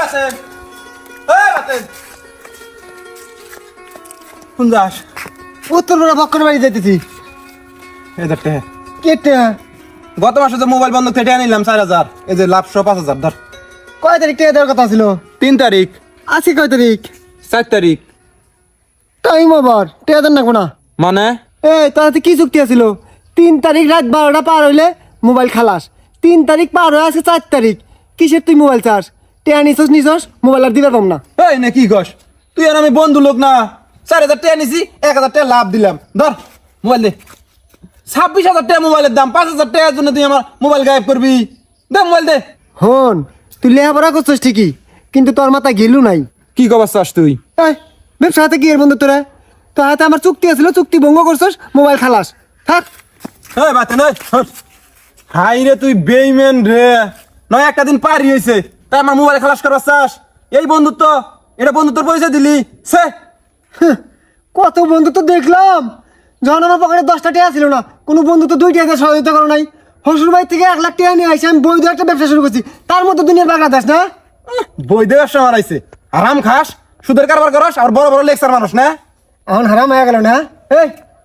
বাসেন এই বাসেন কোন যাস? উত্তরপাড়া বক্কর বাড়ি যাইতেছি। এই ধরতে কেটে গত মাসে যে মোবাইল বন্ধ থেকে নিলাম 4,000, এই যে লাভ 5,000 ধর। কয় তারিখ টেয়া দেওয়ার কথা ছিল? 3 তারিখ, আজকে কয় তারিখ? 4 তারিখ। টাইম ওভার, টেয়া দেন না মানে তাতে কি চুক্তি আছিল? 3 তারিখ রাত 12টা পার হইলে মোবাইল খালাস। 3 তারিখ পার হয়ে আজকে 4 তারিখ। কিসের তুই মোবাইল চাস? টেয়া নিছস মোবাইল আর দিবার পাম না। এই না কি কস? তুই আর আমি বন্ধু লোক না? 4,000 টাকা নিছি, 1,000 টাকা লাভ দিলাম। ধর মোবাইল দে। 26,000 টাকা মোবাইলের দাম, 5,000 টাকার জন্য তুই আমার মোবাইল গায়েব করবি? দে মোবাইল দে। হন, তুই লেখাপড়া করছিস ঠিকই, কিন্তু তোর মাথা গেলু নাই। কি কবার চাস তুই? ব্যবসা হাতে কি এর বন্ধু তোরা? তোর হাতে আমার চুক্তি আছিল, চুক্তি ভঙ্গ করছিস, মোবাইল খালাস। থাক। বাতে নয় হাই রে, তুই বেইমেন রে। নয় একটা দিন পারি হয়েছে, তাই আমার মোবাইল খালাস করবার চাস? এই বন্ধুত্ব, এটা বন্ধুত্বর পরিচয় দিলি সে? কত বন্ধু তো দেখলাম, যখন আমার পকেটে 10টা টাকা ছিল না, কোনো বন্ধু তো 2 টাকা সহযোগিতা করো নাই। হসুর বাড়ি থেকে 1 লাখ টাকা নিয়ে আসি, আমি বৈধ একটা ব্যবসা শুরু করছি, তার মধ্যে দুনিয়ার বাগড়া দাস না। বৈধ ব্যবসা মারাইছে, আরাম খাস, সুদের কারবার করস, আর বড় বড় লেকচার মানুষ না। এখন হারাম হয়ে গেল না?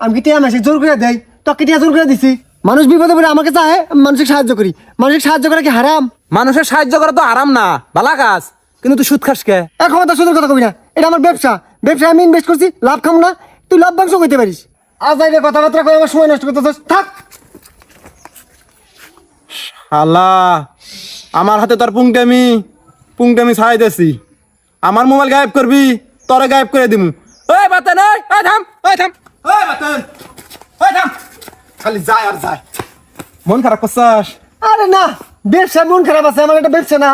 আমি কি টিয়া মাসে জোর করে দেয়? তোকে টিয়া জোর করে দিছি। মানুষ বিপদে পড়ে আমাকে চায়, মানুষকে সাহায্য করি। মানুষকে সাহায্য করা কি হারাম? মানুষের সাহায্য করা তো আরাম না, বালা কাজ, কিন্তু তুই সুদ খাস কে? এখন কথা সুদের কথা কবি না, এটা আমার ব্যবসা। ব্যবসায় আমি ইনভেস্ট করছি, লাভ খাম না, তুই লাভবাংশ করতে পারিস। আজ আইলে কথাবার্তা করে আমার সময় নষ্ট করতে থাক। শালা, আমার হাতে তোর পুংটামি ছাড়াই দেছি। আমার মোবাইল গায়েব করবি, তোরে গায়েব করে দিমু। ওই বাতেন, ওই থাম, ওই থাম, ওই বাতেন, ওই থাম। খালি যায় আর যায়। মন খারাপ করছাস? আরে না, ব্যবসা মন খারাপ আছে, আমার এটা ব্যবসা না।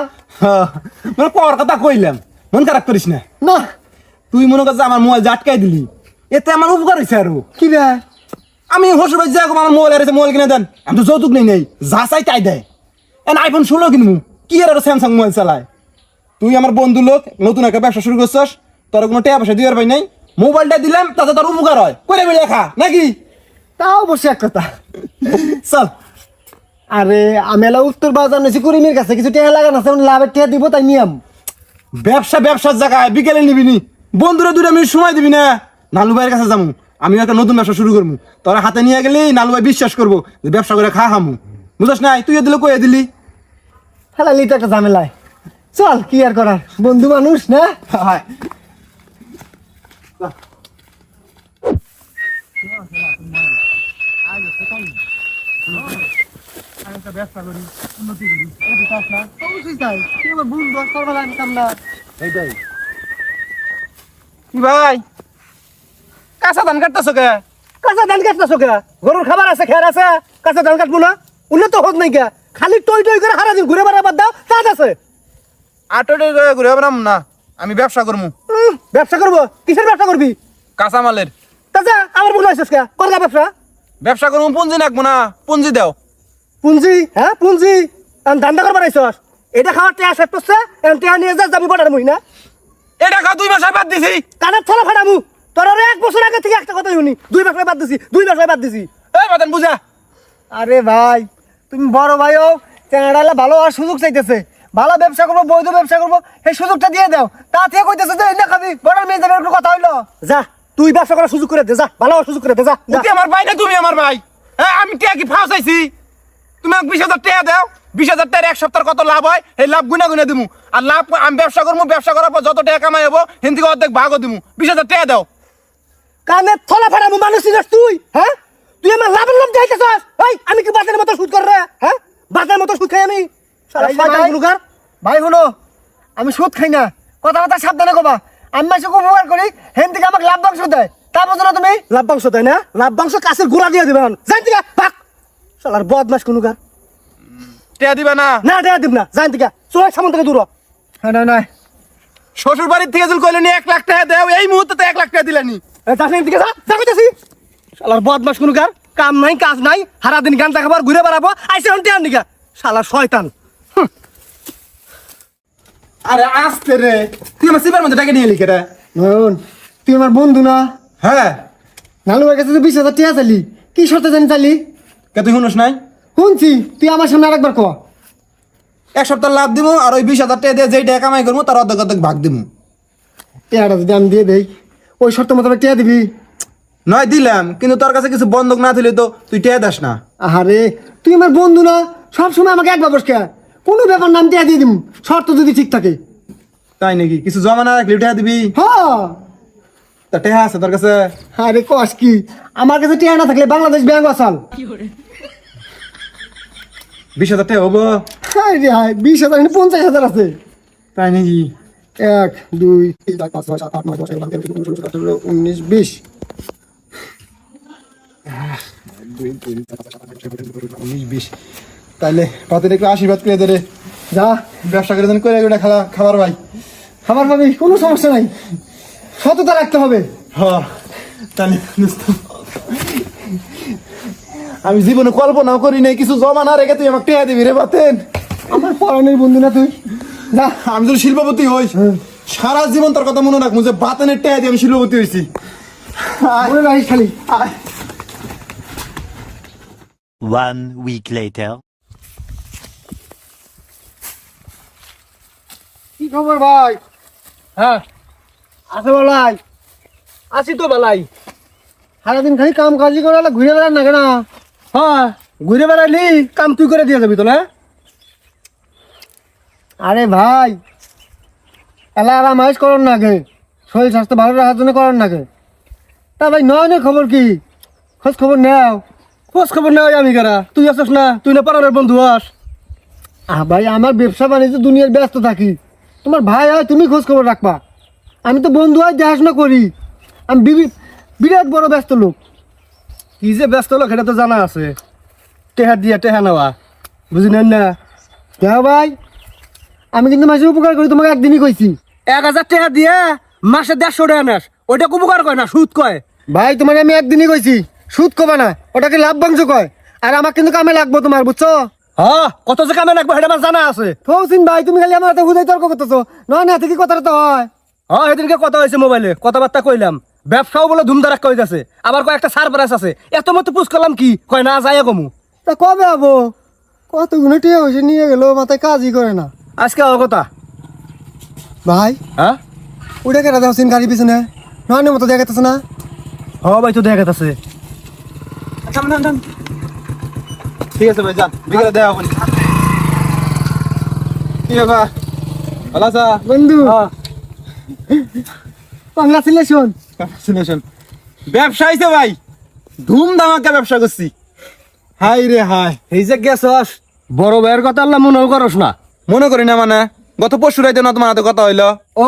মানে পর কথা কইলাম, মন খারাপ করিস না। না, তুই মনে করছিস আমার মোবাইল জাটকাই দিলি, এতে আমার উপকার হয়েছে আরো। কি রে? আমি হসুর ভাই যাই আমার মোবাইল হারিয়েছে, মোবাইল কিনে দেন। আমি তো যৌতুক নেই, যা চাই তাই দেয়। আইফোন 16 কিনবো, কি আর স্যামসাং মোবাইল চালায়। তুই আমার বন্ধু লোক, নতুন একটা ব্যবসা শুরু করছস, তোর কোনো টাকা পয়সা দিবার পাই নাই। মোবাইলটা দিলাম, তাতে তোর উপকার হয়, করে মিলে খা নাকি? তাও বসে এক কথা। চল। আরে আমি এলা উত্তর বাজার নিয়েছি করিমের কাছে, কিছু টাকা লাগানো আছে, লাভের টাকা দিব, তাই নিয়ম। ব্যবসার জায়গায় বিকেলে নিবি নি, বন্ধুরা 2 মিনিট সময় দিবি না। নালু ভাইয়ের কাছে যাবো, আমি একটা নতুন ব্যবসা শুরু করবো। তোরা হাতে নিয়ে গেলেই নালু ভাই বিশ্বাস করবো যে ব্যবসা করে খা হামু। বুঝছ নাই? তুই দিলে কয়ে দিলি। ফেলালি তো একটা ঝামেলায়। চল, কি আর করার, বন্ধু মানুষ না। হায় কি ভাই, কাঁচা ধান কাটতেছো কে? কাঁচা ধান কাটতেছো কে? গরুর খাবার আছে, খের আছে, কাঁচা ধান কাটবো না? উন্নত হোক নাই কে? খালি টই টই করে সারাদিন ঘুরে বেড়াবার দাও, কাজ আছে। আটটা ঘুরে বেড়াম না, আমি ব্যবসা করবো। ব্যবসা করবো? কিসের ব্যবসা করবি? কাঁচামালের। তাজা আমার ভুল হয়েছিস কে? করগা ব্যবসা। ব্যবসা করবো, পুঁজি নাকবো না, পুঁজি দাও। পুঞ্জি? হ্যাঁ পুঞ্জি। ধান্দা করবার আইসস? এটা খাওয়ার টেয়া শেষ করছে, এখন টেয়া নিয়ে যা, যাবি বড়ার মুই না। এটা খা 2 মাস বাদ দিছি। কানের থলা ফাটামু। তোর আর 1 বছর আগে থেকে একটা কথাই শুনি, 2 মাস বাদ দিছি, 2 মাস বাদ দিছি। এই বাদান বুঝা। আরে ভাই, তুমি বড় ভাই হোক, চ্যাংড়ালা ভালো আর সুযোগ চাইতেছে, ভালো ব্যবসা করবো, বৈধ ব্যবসা করবো, এই সুযোগটা দিয়ে দাও। তা থেকে কইতেছে যে না খাবি, বড়ার মেয়ে যাবে, একটু কথা হইলো। যা, তুই ব্যবসা করার সুযোগ করে দে, যা, ভালো সুযোগ করে দে, যা। তুই আমার ভাই না তুমি আমার ভাই? হ্যাঁ, আমি টাকা কি ফাঁস চাইছি? তুমি আমাকে 20,000 টাকা দাও, 20,000 টাকার 1 সপ্তাহ কত লাভ হয়, এই লাভ গুনা দিমু। আর লাভ আমি ব্যবসা করবো, ব্যবসা করার পর যত টাকা কামাই হবো হিন্দি অর্ধেক ভাগও দিমু। 20,000 টাকা দাও। কানের থলা ফাটামু, মানুষ চিনিস তুই? হ্যাঁ, তুই আমার লাভের লাভ চাইতেছস? এই আমি কি বাজারের মতো সুদ কর রে? হ্যাঁ, বাজারের মতো সুদ খাই আমি? ভাই হলো, আমি সুদ খাই না, কথা সাবধানে কবা। আমি মাসে উপকার করি, হেন থেকে আমাকে লাভ বাংশ দেয়, তা বোঝো না তুমি? লাভ বাংশ দেয় না? লাভ বাংশ কাছের গোড়া দিয়ে দিবেন, জান থেকে পাক। শালার বদমাস কোনুকার। টাকা দিবা না? না টাকা দিব না, জান থেকে চোখ সামন থেকে দূর। হ্যাঁ না না, শ্বশুর বাড়ির থেকে যদি কইলেনি 1 লাখ টাকা দাও, এই মুহূর্তে তো 1 লাখ টাকা দিলানি। দিকে যা, যা কইতাছি। শালার বদমাস কোনুকার, কাম নাই কাজ নাই, সারা দিন গাঁজা খাবার ঘুরে বেড়াবো, আইসে হন টিয়ার নিকা। শালার শয়তান। আরে আস্তে রে, তুই আমার সিবার মধ্যে টাকা নিয়ে লিখে রে। নয়ন, তুই আমার বন্ধু না? হ্যাঁ। নালু ভাইয়ের কাছে 20,000 টাকা চালি, কি শর্তে জানি চালি? কে তুই শুনস নাই? শুনছি, তুই আমার সামনে আরেকবার ক। এক সপ্তাহ লাভ দিমু আর ওই 20,000 টাকা দিয়ে যেই টাকা কামাই করবো তার অর্ধেক অর্ধেক ভাগ দিমু। টেহাটা যদি আমি দিয়ে দেই ওই শর্ত মতো টেহা দিবি? নয় দিলাম, কিন্তু তোর কাছে কিছু বন্ধক না দিলে তো তুই টেয়া দাস না। আরে তুই আমার বন্ধু না, সবসময় আমাকে একবার বসকে কোনো ব্যাপার নাম টেহা দিয়ে দিম, শর্ত যদি ঠিক থাকে। তাই নাকি? কিছু জমা না রাখলে টেয়া দিবি? হ্যাঁ। তা টেয়া আছে তোর কাছে? আরে কস কি, আমার কাছে টেহা না থাকলে বাংলাদেশ ব্যাংক আসাল। 20,000 টাকা হবো? আরে হায় 20,000 50,000 আছে। তাই নাকি? 1 2 3 4 5 6 7 8 9 10 11 12 13 14 15 16 17 18 19 20। 19-20 তাইলে পাতে একটু আশীর্বাদ করে দে রে। যা ব্যবসা করে দেন, করে একটা খাবার ভাই। খাবার পাবি, কোনো সমস্যা নাই, সততা রাখতে হবে। হ্যাঁ তাহলে দোস্ত, আমি জীবনে কল্পনাও করি নাই কিছু জমা না রেখে তুই আমাকে টেয়া দিবি রে বাতেন। আমার পরনের বন্ধু না তুই? যা। আমি যদি শিল্পপতি হই সারা জীবন তোর কথা মনে রাখবো যে বাতেনের টেয়া দিয়ে আমি শিল্পপতি হয়েছি। মনে রাখিস খালি। 1 week later. কি খবর ভাই? হ্যাঁ আছে বলাই? আছি তো বলাই। সারাদিন খালি কাম কাজি করে ঘুরে বেড়ান না কেন? হ্যাঁ ঘুরে বেড়ালি কাম তুই করে দিয়ে যাবি তো না? আরে ভাই এলা আরাম আইস করেন না গে, শরীর স্বাস্থ্য ভালো রাখার জন্য করেন না গে। তা ভাই নয় খবর কি, খোঁজ খবর নেও। খোঁজ খবর নেওয়াই আমি কারা? তুই আসছ না, তুই না পাড়ার বন্ধু আস। ভাই আমার ব্যবসা বাণিজ্য দুনিয়ার ব্যস্ত থাকি, তোমার ভাই হয় তুমি খোঁজ খবর রাখবা। আমি তো বন্ধু হয় দেখাশোনা করি, আমি বিরাট বড় ব্যস্ত লোক। কি যে ব্যস্ত লোক এটা তো জানা আছে, টেহা দিয়া টেহা নেওয়া, বুঝি নেন না? দেখ ভাই আমি কিন্তু মাসের উপকার করি, তোমাকে একদিনই কইছি 1,000 টাকা দিয়ে মাসে 150 টাকা নেস, ওইটা উপকার কয় না, সুদ কয়। ভাই তোমাকে আমি একদিনই কইছি সুদ কবা না, ওটাকে লাভ বাংশ কয়। আর আমার কিন্তু কামে লাগবো তোমার, বুঝছো? হ্যাঁ কত যে কামে লাগবো সেটা আমার জানা আছে। ফৌসিন ভাই তুমি খালি আমার হাতে হুদাই তর্ক করতেছো, নয় না থেকে কথাটা তো হয়। হ্যাঁ সেদিনকে কথা হয়েছে মোবাইলে, কথাবার্তা কইলাম, ব্যবসাও বলে ধুমধারাক কই যাচ্ছে, আবার কয়েকটা সারপ্রাইজ আছে, এত মতো পুষ করলাম কি কয় না যায় কমু। তা কবে হবো? কতগুলো টিয়া হয়েছে নিয়ে গেল, মাথায় কাজই করে না। আজকে হওয়ার কথা ভাই। হ্যাঁ ওটা কেটে দেওয়া গাড়ি পিছনে নয় মতো দেখা গেছে না? হ্যাঁ ভাই তো দেখা গেছে। ঠিক আছে ভাই, যান বিকেলে দেখা করি। কি ব্যাপার, ভালো আছা বন্ধু? কংগ্রাচুলেশন। কংগ্রাচুলেশন। ব্যবসা হইছে ভাই, ধুমধামাকা ব্যবসা করছি। হাই রে হাই, এই যে গেছস বড় ভাইয়ের কথা আল্লাহ মনেও করস না? মনে করি না মানে, গত পরশু রাইতে না তোমার হাতে কথা হইলো। ও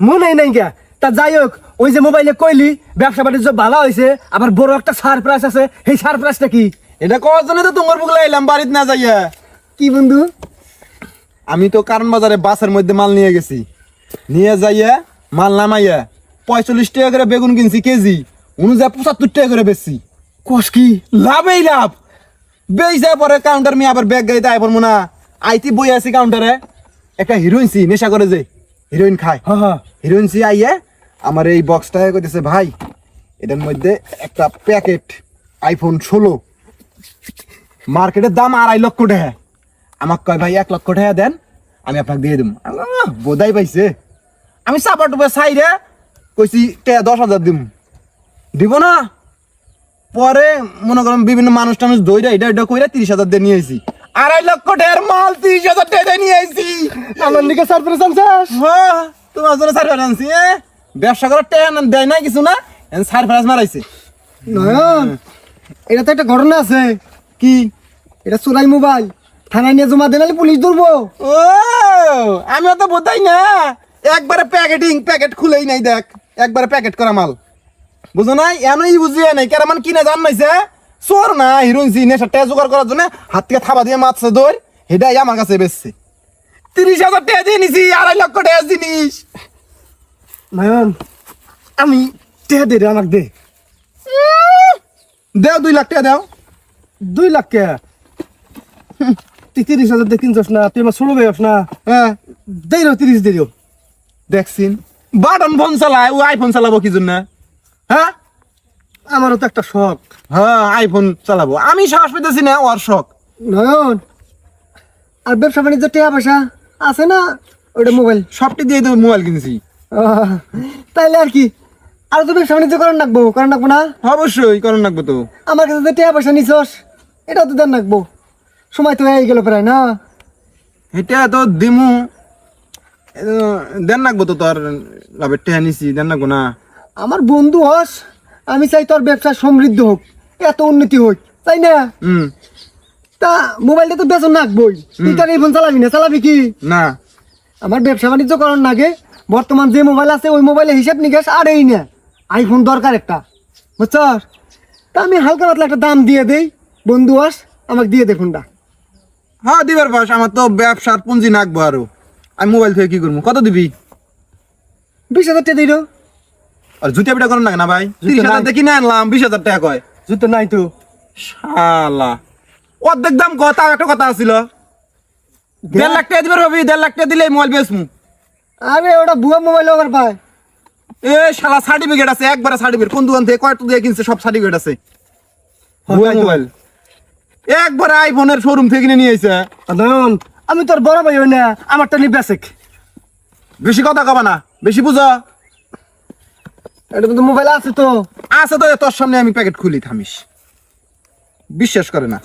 মনে নাই কে? তা যাই হোক, ওই যে মোবাইলে কইলি ব্যবসা বাণিজ্য ভালো হয়েছে, আবার বড় একটা সারপ্রাইজ আছে, এই সারপ্রাইজটা কি? এটা কওয়ার জন্য তো তোমার বুকলে এলাম বাড়িতে না যাইয়া। কি বন্ধু? আমি তো কারণ বাজারে বাসের মধ্যে মাল নিয়ে গেছি, নিয়ে যাইয়া মাল নামাইয়া 45 টাকা করে বেগুন কিনছি কেজি, অনুযায়ী 75 টাকা করে বেচছি। কস কি? লাভেই লাভ। বেচা পরে কাউন্টার মি আবার ব্যাগ গাড়িতে আই পড়বো না, আইতি বই আছি কাউন্টারে, একটা হিরোইন সি নেশা করে যে হিরোইন খায়, হ্যাঁ হিরোইন সি আইয়া আমার এই বক্সটা কইতেছে ভাই এটার মধ্যে একটা প্যাকেট আইফোন 16, মার্কেটের দাম 2.5 লক্ষ টাকা। আমাকে কয় ভাই 1 লক্ষ টাকা দেন আমি আপনাকে দিয়ে দিম। বোধাই পাইছে, আমি চাপা টুপে চাই রে কইছি 10,000 দিম, দিব না। পরে মনে করেন বিভিন্ন মানুষ টানুষ দইরা এটা এটা কইরা 30,000 দিয়ে নিয়ে আইছি, 2.5 লক্ষ টাকার মাল 30,000 টাকা দিয়ে নিয়ে আইছি। আমার লিখে সারপ্রাইজ আনছস? হ্যাঁ তোমার জন্য সারপ্রাইজ আনছি। ব্যবসা করার টাকা দেয় না কিছু না, সারপ্রাইজ মারাইছে। নয়ন এটা তো একটা ঘটনা আছে। কি? এটা চোরাই মোবাইল, থানায় নিয়ে জমা দেনালে পুলিশ ধরবো। ও আমি অত বোঝাই না, একবারে প্যাকেট খুলেই নাই, দেখ একবারে প্যাকেট করা মাল, বুঝো নাই? এনই বুঝিয়ে নাই কেরামান কিনে জান নাইছে, চোর না হিরোইন সি নেশা টেয়া জোগাড় করার জন্য হাত থেকে থাবা দিয়ে মারছে দৌড়, হেটাই আমার কাছে বেচছে। 30,000 টাকা দিয়ে নিছি, 2.5 লক্ষ টাকা জিনিস। নয়ন আমি টেহা দে রে, আমাকে দে। দেও 2 লাখ টাকা দেও। 2 লাখ কে? তুই 30,000 দিয়ে কিনছস না, তুই আমার ষোলো ভাইস না? হ্যাঁ দেই রে 30 দিও। দেখছিন বাটন ফোন চালায়, ও আইফোন চালাবো কি জন্য? হ্যাঁ আমারও তো একটা শখ। হ্যাঁ আইফোন চালাবো, আমি সাহস পেতেছি না, ওর শখ। নয়ন আর ব্যবসা বাণিজ্য টিয়া পয়সা আছে না ওটা মোবাইল সবটি দিয়ে তো মোবাইল কিনেছি। তাইলে আর কি আর তো ব্যবসা বাণিজ্য করেন রাখবো না? অবশ্যই করেন রাখবো তো। আমার কাছে যে টিয়া পয়সা নিছস এটাও তো দেন রাখবো, সময় তো হয়ে গেল প্রায় না? এটা তো দিমু, দেন রাখবো তো, তোর লাভের টেহা নিছি, দেন রাখবো না? আমার বন্ধু হস, আমি চাই তোর ব্যবসা সমৃদ্ধ হোক, এত উন্নতি হোক, তাই না? তা মোবাইলটা তো বেতন রাখবোই, তুই তার এই ফোন চালাবি না? চালাবি কি না? আমার ব্যবসা বাণিজ্য করার নাগে বর্তমান যে মোবাইল আছে ওই মোবাইলে হিসাব নিকাশ আর এই না, আইফোন দরকার একটা, বুঝছস? তা আমি হালকা পাতলা একটা দাম দিয়ে দেই, বন্ধু হস আমাকে দিয়ে দে ফোনটা। হ্যাঁ দিবার পাস, আমার তো ব্যবসার পুঁজি নাকবো আরো, আমি মোবাইল থেকে কি করবো? কত দিবি? 20,000 টাকা দিল। আর জুতা পিটা করেন না ভাই? 30,000 দিয়ে কিনে আনলাম, 20,000 টাকা কয়। জুতো নাই তো। শালা অর্ধেক দাম কথা, একটা কথা আছিল 1.5 লাখ টাকা দিবার ভাবি, 1.5 লাখ টাকা দিলে মোবাইল বেচমু। আরে ওটা ভুয়া মোবাইল ওভার পায়। এ শালা সার্টিফিকেট আছে, একবারে সার্টিফিকেট, কোন দোকান থেকে কয়টা দিয়ে কিনছে সব সার্টিফিকেট আছে। ভুয়া মোবাইল একবারে আইফোনের শোরুম থেকে কিনে নিয়ে আইছে। আমি তোর বড় ভাই হই না, আমারটা নি বেসিক। বেশি কথা কবা না, বেশি বুঝো। এটা তো মোবাইল আছে তো। আছে তো, তোর সামনে আমি প্যাকেট খুলি, থামিস। বিশ্বাস করে না।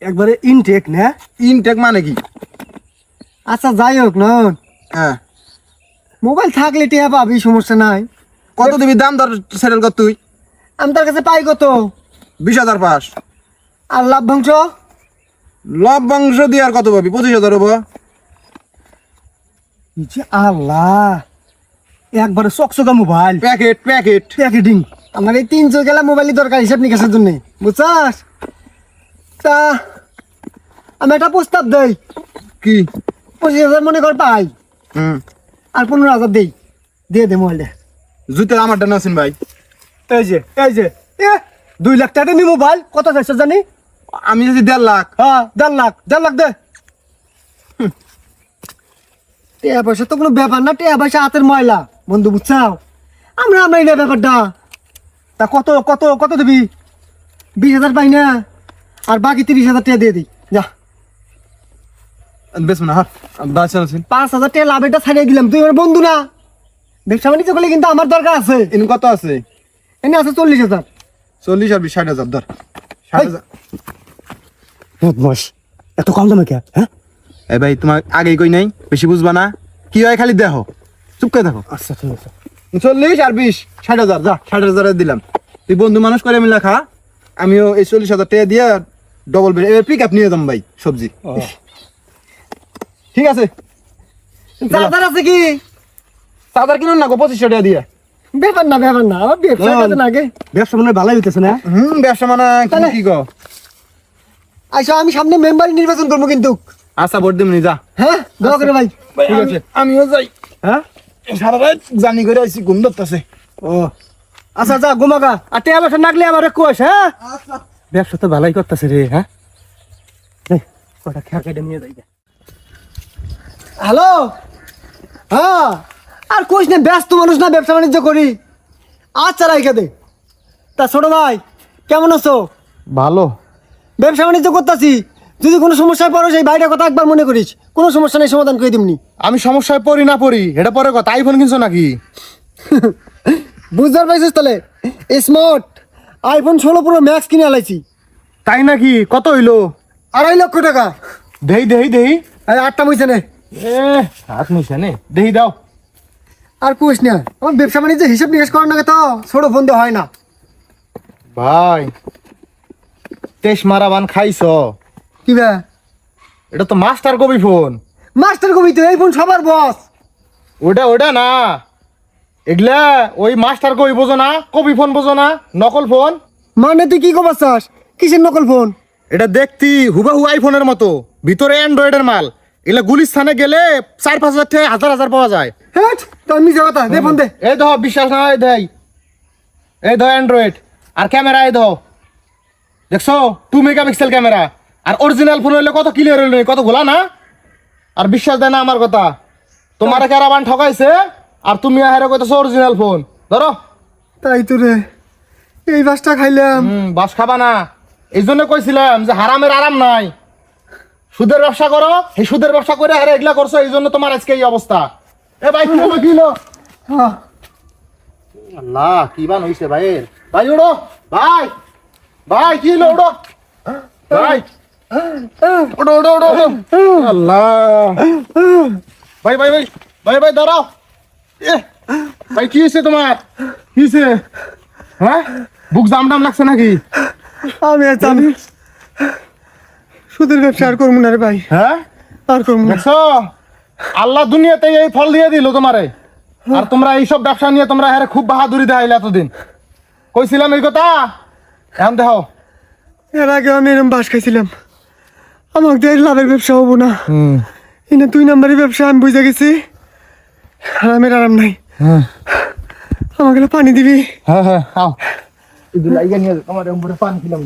একবারে ইনটেক না? ইনটেক মানে কি? আচ্ছা যাই হোক না, হ্যাঁ মোবাইল থাকলে টিয়া পাবি, সমস্যা নাই। কত দিবি? দাম দর সেটেল কর তুই। আমি তার কাছে পাই কত? 20,000 পাস। আর লাভ্যাংশ? লভ্যাংশ দিয়ে আর কত পাবি? 25,000 হবো। আল্লাহ, একবারে চকচকা মোবাইল, প্যাকেট প্যাকেট প্যাকেটিং। আমার এই 300 গেলা মোবাইলই দরকার হিসাব নিকাশের জন্য, বুঝছস? তা আমি একটা প্রস্তাব দেই। কি? 25,000 মনে কর পাই, আর 15,000 দেই, দিয়ে দে মোবাইলটা। জুতো আমারটা নাসিন ভাই। এই যে 2 লাখ টাকা নি মোবাইল, কত চাইছ জানি? আমি যদি 1.5 লাখ। হ্যাঁ 1.5 লাখ দে। টিয়া পয়সা তো কোনো ব্যাপার না, টিয়া পয়সা হাতের ময়লা বন্ধু, বুঝছাও? আমরা এই না ব্যাপারটা। তা কত কত কত দিবি? 20,000 পাই না, আর বাকি 30,000 টাকা দিয়ে দিই, যা। বেশ না, হ্যাঁ বাস নাসিন। 5,000 টাকা লাভ এটা ছাড়িয়ে দিলাম, তুই আমার বন্ধু না? ব্যবসা বাণিজ্য করলে কিন্তু আমার দরকার আছে। ইন কত আছে? এনে আছে 40,000। 40 আর 60,000 ধর। 60,000। বস, এত কম দামে কে? হ্যাঁ এই ভাই তোমার আগেই কই নাই, বেশি বুঝবা না। কি হয় খালি দেখো, চুপ করে দেখো। আচ্ছা ঠিক আছে। 40 আর 20 60,000, যা 60,000 দিলাম। তুই বন্ধু মানুষ করে মিলা খা, আমিও এই 40,000 টাকা দিয়ে ডবল বেড এবার পিক আপ নিয়ে যাম ভাই, সবজি। ঠিক আছে। চার্জার আছে কি? চাদর কিনুন না গো, 2500 টাকা দিয়ে। ব্যাপার না আমার ব্যবসা কাজে লাগে। ব্যবসা মনে হয় ভালোই হইতেছে না? ব্যবসা মানে কি গো? আচ্ছা আমি সামনে মেম্বার নির্বাচন করবো কিন্তু। আচ্ছা ভোট দিমনি, যা। হ্যাঁ দোয়া করে ভাই। ঠিক আছে, আমিও যাই। হ্যাঁ সারা রাত জানি করে আইছি, ঘুম ধরতেছে। ও আচ্ছা যা ঘুমাগা, আর টিয়া ব্যবসা নাগলে আমার কোষ। হ্যাঁ ব্যবসা তো ভালোই করতেছে রে। হ্যাঁ কটা খেয়া কেটে নিয়ে যাই। হ্যালো, হ্যাঁ আর কোষ না, ব্যস্ত মানুষ না, ব্যবসা বাণিজ্য করি। আচ্ছা রাইখে দে। তা ছোট ভাই কেমন আছো? ভালো। ব্যবসা বাণিজ্য করতেছি, যদি কোনো সমস্যায় পড়ো সেই ভাইটার কথা একবার মনে করিস, কোনো সমস্যা নেই, সমাধান করে দিমনি। আমি সমস্যায় পড়ি না পড়ি এটা পরে কথা, আইফোন কিনছো নাকি? বুঝতে পারছিস তাহলে? স্মার্ট আইফোন 16 প্রো ম্যাক্স কিনে আলাইছি। তাই নাকি? কত হইলো? 2.5 লক্ষ টাকা। দেই দেই দেই। এই 8টা মইছে নে। হাত নিছে নে, দেই দাও। আর কোষ না, আমার ব্যবসা বাণিজ্য হিসাব নিকাশ করার নাকি তো ছোট ফোন দিয়ে হয় না ভাই। তেস মারা বান খাইছ? কি বে? এটা তো মাস্টার কপি ফোন। মাস্টার কবি তো, এই ফোন সবার বস। ওটা না, এগুলা ওই মাস্টার কপি বোঝো না, কপি ফোন বোঝো না, নকল ফোন। মানে তুই কি করছস? কিসের নকল ফোন? এটা দেখতি হুবাহু আইফোনের মতো, ভিতরে অ্যান্ড্রয়েডের মাল। এগুলা গুলিস্থানে গেলে 4-5 হাজার থেকে 1000 পাওয়া যায়। হ্যাঁ তোর মিছে কথা, দে ফোন দে। এই ধর, বিশ্বাস না হয় দেই। এই ধর অ্যান্ড্রয়েড, আর ক্যামেরা এই ধর, দেখছো 2 মেগাপিক্সেল ক্যামেরা। আর অরিজিনাল ফোন হইলে কত ক্লিয়ার হইলো, কত গোলা না। আর বিশ্বাস দেয় না আমার কথা, তোমার ক্যারাবান ঠকাইছে আর তুমি আহেরে কইতেছো অরিজিনাল ফোন। ধরো। তাই তো রে, এই বাসটা খাইলাম। বাস খাবা না, এই জন্য কইছিলাম যে হারামের আরাম নাই। সুদের ব্যবসা করো, এই সুদের ব্যবসা করে আরে এগুলা করছো, এই জন্য তোমার আজকে এই অবস্থা। এ ভাই কি হলো, কি হলো? আল্লাহ কি বান হইছে ভাইয়ের। ভাই ওড়ো, ভাই ভাই কি হলো, ওড়ো ভাই, ওড়ো ওড়ো ওড়ো ওড়ো। আল্লাহ ভাই ভাই ভাই ভাই ভাই দাঁড়াও। এ ভাই কি হয়েছে তোমার, কি হয়েছে? হ্যাঁ বুক জাম টাম লাগছে নাকি? আমি সুদের ব্যবসা আর করবো না রে ভাই, হ্যাঁ আর করবো না। দেখছো আল্লাহ দুনিয়াতে এই ফল দিয়ে দিল তোমারে, আর তোমরা এইসব ব্যবসা নিয়ে তোমরা হ্যাঁ খুব বাহাদুরি দেখাইলে এতদিন। কইছিলাম এই কথা, এখন দেখো। এর আগে আমি এরকম বাস খাইছিলাম, আমাকে দিয়ে লাভের ব্যবসা হবো না। এনে 2 নম্বরের ব্যবসা আমি বুঝে গেছি, আরামের আরাম নাই। আমাকে পানি দিবি? হ্যাঁ হ্যাঁ আও, এগুলো লাইগা নিয়ে তোমার উপরে পানি খিলাম।